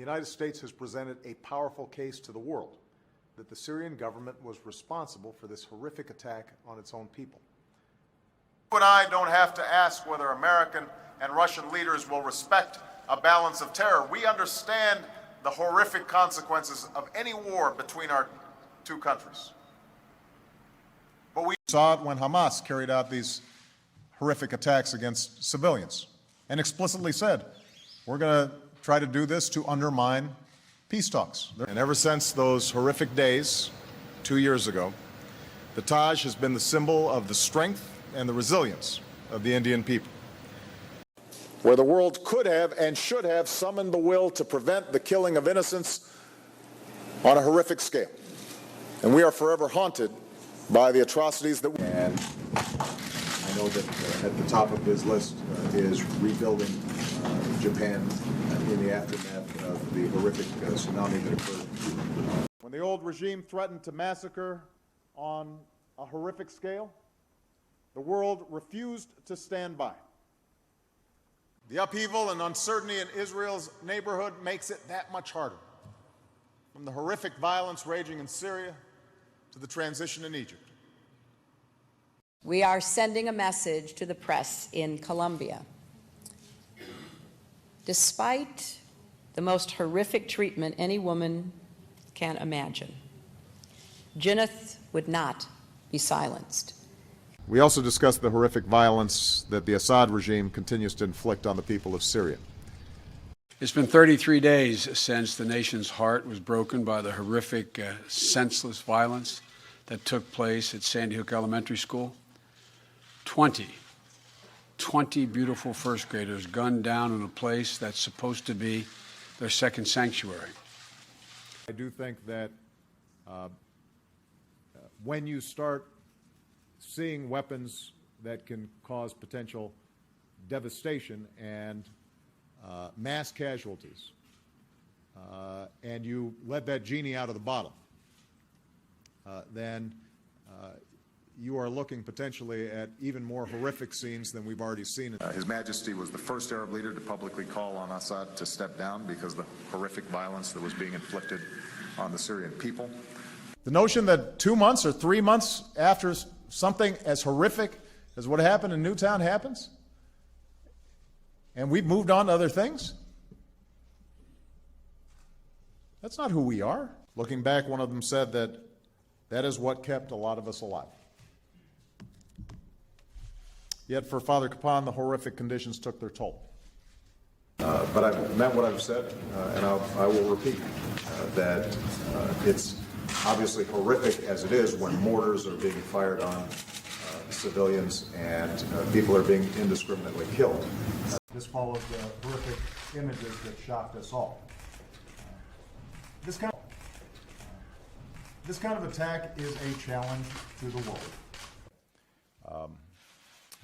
United States has presented a powerful case to the world that the Syrian government was responsible for this horrific attack on its own people. You and I don't have to ask whether American and Russian leaders will respect a balance of terror. We understand the horrific consequences of any war between our two countries. But we saw it when Hamas carried out these horrific attacks against civilians and explicitly said, we're going to try to do this to undermine peace talks. And ever since those horrific days 2 years ago, the Taj has been the symbol of the strength and the resilience of the Indian people. Where the world could have and should have summoned the will to prevent the killing of innocents on a horrific scale. And we are forever haunted by the atrocities that we... And I know that at the top of his list is rebuilding Japan in the aftermath of the horrific tsunami that occurred. When the old regime threatened to massacre on a horrific scale, the world refused to stand by. The upheaval and uncertainty in Israel's neighborhood makes it that much harder. From the horrific violence raging in Syria to the transition in Egypt. We are sending a message to the press in Colombia. Despite the most horrific treatment any woman can imagine, Jinneth would not be silenced. We also discussed the horrific violence that the Assad regime continues to inflict on the people of Syria. It's been 33 days since the nation's heart was broken by the horrific, senseless violence that took place at Sandy Hook Elementary School. 20 beautiful first graders gunned down in a place that's supposed to be their second sanctuary. I do think that when you start seeing weapons that can cause potential devastation and mass casualties, and you let that genie out of the bottle, then you are looking potentially at even more horrific scenes than we've already seen. His Majesty was the first Arab leader to publicly call on Assad to step down because of the horrific violence that was being inflicted on the Syrian people. The notion that 2 months or 3 months after something as horrific as what happened in Newtown happens, and we've moved on to other things, that's not who we are. Looking back, one of them said that that is what kept a lot of us alive. Yet for Father Capon, the horrific conditions took their toll. But I've meant what I've said, and I will repeat that it's obviously horrific as it is when mortars are being fired on civilians and people are being indiscriminately killed. This follows the horrific images that shocked us all. This kind of attack is a challenge to the world.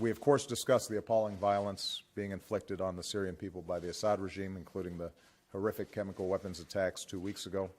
We, of course, discussed the appalling violence being inflicted on the Syrian people by the Assad regime, including the horrific chemical weapons attacks 2 weeks ago.